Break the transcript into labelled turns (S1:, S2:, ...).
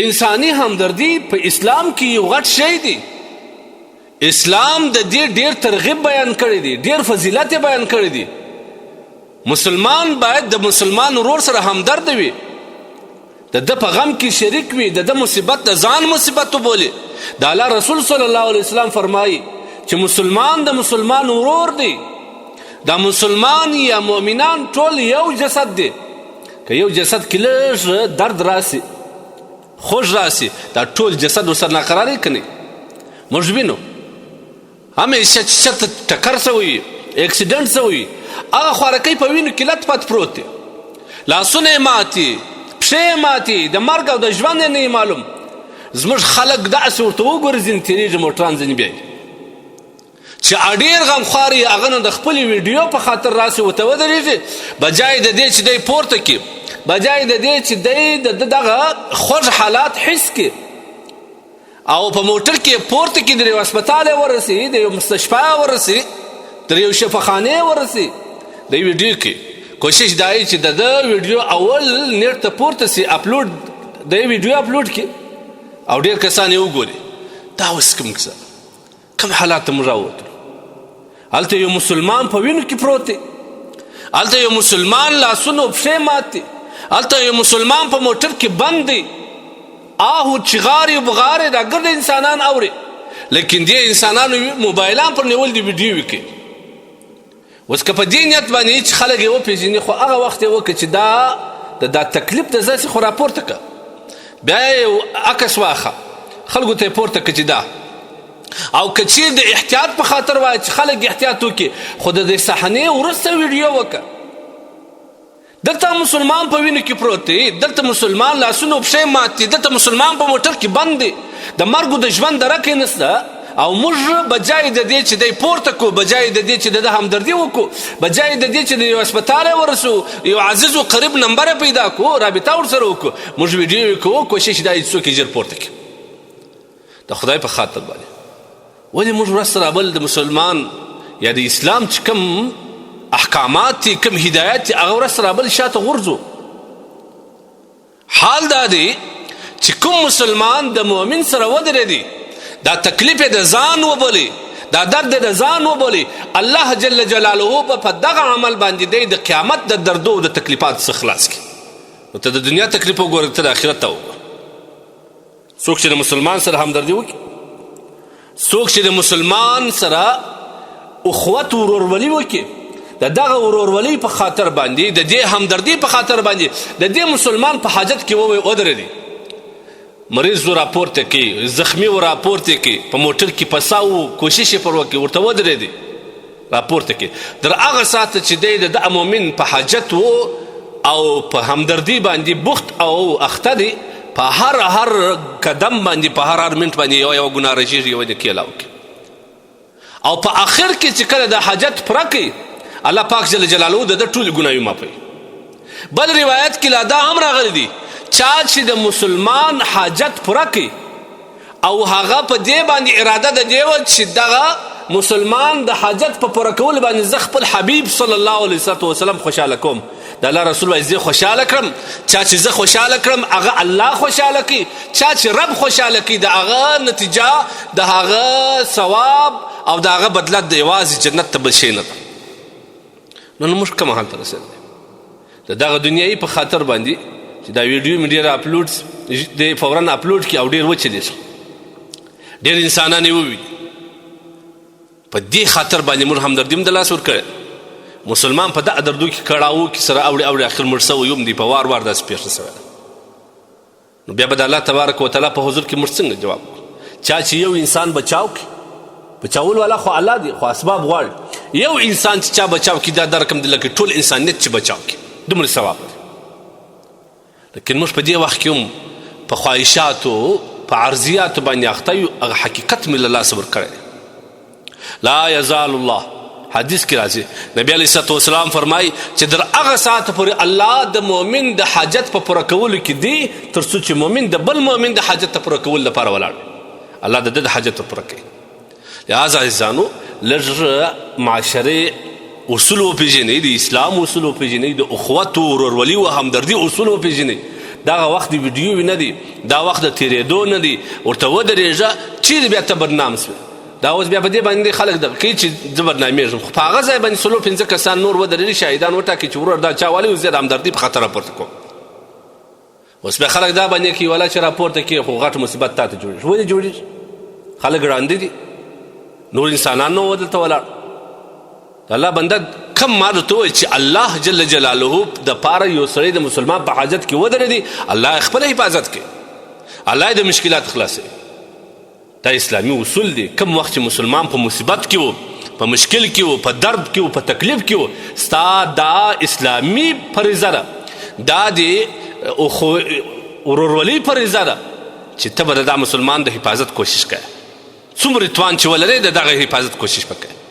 S1: انسانی همدردی په اسلام کې یو غټ شی دی. اسلام د دې ډیر ترغیب بیان کړی دی، ډیر فضیلت بیان کړی دی. مسلمان باید د مسلمان ورور سره همدرد وي، د په غم کې شریک وي، د مصیبت د ځان مصیبت وبولي. د الله رسول صلی الله علیه وسلم فرمایي چې مسلمان د مسلمان ورور دی. دا مسلمان یا مؤمنان ټول یو جسد دی. که یو جسد کې لږ درد راسي، خوش راسي، دا ټول جسد ورسره ناقراري کني. موږ وینو همیشه چې چېرته ټکر سوی، اکسیډنټ سوی، هغه خوارکۍ په وینو کې لت پت پروت دی، لاسونه یې ماتي، پښې یې ماتي، د مرګ او د ژوند یې نه معلوم. زموږ خلک داسې ورته وګوري ځینې تېرېږي موټران ځینې بیایي چې ډېر غمخوار یې هغه نه د خپلې ویډیو په خاطر راسي ورته ودرېږي، بجای د دې چې دی پورته کړي، بجای د دې چې دی د دغه خوږ حالات حس کړي او په موټر کې پورته کړي، د یو هسپتال یې ورسي، د یو مستشفا یې ورسي، د یو شفاخانې یې ورسي. د ویډیو کې کوشش دا یي چې د ده ویډیو اول نیټ ته پورته سي، اپلوډ د ویډیو اپلوډ کړي او ډېر کسان یې وګوري. دا اوس کوم کیسه، کوم حالات ته موږ راووتلو. هلته یو مسلمان په وینو کې پروت دی، هلته یو مسلمان لاسونه او پښې مات دي، هلته یو مسلمان په موټر کې بند دی، آهو چغارې بغارې دا ګرد انسانان اوري، لیکن دې انسانانو موبایلان پر نیول دي ویډیو کې. اوس که په دې نیت باندې چې خلک یې وپېژني، خو هغه وخت یې وکړه چې دا تکلیف د ځاسې خو راپورته کړه، بیا یې عکس واخه خلکو ته یې پورته کړه چې دا، او که چیرې د احتیاط په خاطر وایي چې خلک احتیاط وکړي، خو د دې صحنې وروسته ویډیو وکړه. دلته مسلمان په وینو کې پروت دی، دلته مسلمان لاسونه او پښې مات دي، دلته مسلمان په موټر کې بند دی، د مرګ او د ژوند درک یې نشته. او موږ بجای د دې چې دی پورته کړو، بجای د دې چې د ده همدردي وکړو، بجای د دې چې د یو هسپتال یې ورسو، یو عزیز و قریب نمبر یې پیدا کړو، رابطه ورسره وکړو، موږ ویډیو یې کوو، کوشش دا چې څوک یې ژر پورته کړي د خدای په خاطر باندې. ولې موږ ورځ تر بل د مسلمان یا د اسلام چې کوم احکامات دي، کوم هدایت دي، هغه ورځ تر بل شاته غورځو. حال دا دی چې کوم مسلمان د مؤمن سره ودرېدي، دا تکلیف د ځان وبولي، دا درد د ځان وبولي، الله جل جلاله به په دغه عمل باندې دی د قیامت د دردو او د تکلیفات څخه خلاص کړي. نو ته د دنیا تکلیف وګوره، ته د آخرت ته وګوره. څوک چې د مسلمان سره همدردي وکړي، څوک چې د مسلمان سره اخوت ورورولي وکړي، د دغه ورورولي په خاطر باندې، د دې همدردي په خاطر باندې، د دې مسلمان په حاجت کې ودرېدي، مریض و راپورته کړي، زخمی و راپورته کړي، په موټر کې پساو کوشش یې پر وکړي، ورته ودرېدي راپورته کړي. در هغه ساعته چې دی د دغه مؤمن په حاجت و او په همدردي باندې بوخت او اخته دی، په هر قدم باندې، په هر منټ باندې یو ګناه رژېږي، یو نیکي الله وکړي. او په آخر کې چې کله د حاجت پوره کوي، الله پاک جل جلاله د ده ټولې ګناهونه معافوي. بل روایت کې لا دا هم راغلی دی، چا چې د مسلمان حاجت پوره کوي او هغه په دې باندې اراده د دې وه چې دغه مسلمان د حاجت په پوره کولو باندې زه خپل حبیب صلی الله علیه وسلم خوشحاله کوم، د الله رسول وایي زه خوشحاله کړم. چا چې زه خوشحاله کړم هغه الله خوشحاله کوي، چا چې رب خوشحاله کوي د هغه نتیجه، د هغه ثواب او د هغه بدله د یوازې جنت ته بل شی نه ده. نو موږ کوم حال ته رسېدلی د دغه دنیایي په خاطر باندې چې دا ویډیو مې ډېر اپلوډ دی، فورا اپلوډ کړي او ډېر وچلېږي، ډېر انسانان یې وویني. په دې خاطر باندې موږ همدردي هم د لاس ورکړی. مسلمان په دغه دردو کې کړاوو کې سره اوړي اخر مړ سوی هم دی، په وار وار داسې پېښه سوی ده. نو بیا به د الله تبارک وتعالی په حضور کې موږ څنګه جواب وکړو؟ چا چې یو انسان بچاو کړي، بچاول والا خو الله دی، خو اسباب غواړي. یو انسان چې چا بچاو کړي دا رقم دی لکه ټول انسانیت چې بچاو کړي، دومره ثواب دی. لیکن موږ په دې وخت کې هم په خواهشاتو، په عرضیاتو باندې اخته یو، هغه حقیقت مې له لاسه ورکړی. لا یزال الله، حدیث کې راځي، نبی علیه الصلاة والسلام فرمایي چې در هغه ساعت پورې الله د مؤمن د حاجت په پوره کولو کې دی تر څو چې مؤمن د بل مؤمن د حاجت په پوره کولو لپاره ولاړ، الله د ده د حاجت په پوره کوي. لہذا عزیزانو لږ معاشرې اصول وپېژنئ، د اسلام اصول وپېژنئ، د اخوت ورورولي و همدردي اصول وپېژنئ. دغه وخت د ویډیو نه دی، دا وخت د تېرېدو نه دی. ورته ودرېږه چیرې بیا ته بدنام سوې. دا اوس بیا په دې باندې خلک دغه کوي چې زه بدنامېږم، خو په هغه ځای باندې 4-5 کسان نور ودرېږي، شاهدان وټاکي چې ورور دا چا والی و، زه د همدردي په خاطر راپورته کوم. اوس بیا خلک دا باندې کوي ولا چې راپورته کوي خو غټ مصیبت تا ته جوړېږي. ولې جوړېږي؟ خلک ړانده دي، نور انسانان نه و دلته ولاړ. د الله بنده کم ما درته وویل چې الله جل جلاله د پاره یو سړی د مسلمان په حاجت کې ودرېدي، الله یې خپله حفاظت کوي، الله یې د مشکلات خلاصوي. دا اسلامي اصول دي. کم وخت چې مسلمان په مصیبت کې و، په مشکل کې و، په درد کې و، په تکلیف کې و، ستا دا اسلامي فریضه ده، دا د ورورولۍ فریضه ده چې ته به د دا مسلمان د حفاظت کوشش کوې. څومره توان چې ولرې د دغه حفاظت کوشش وکړې.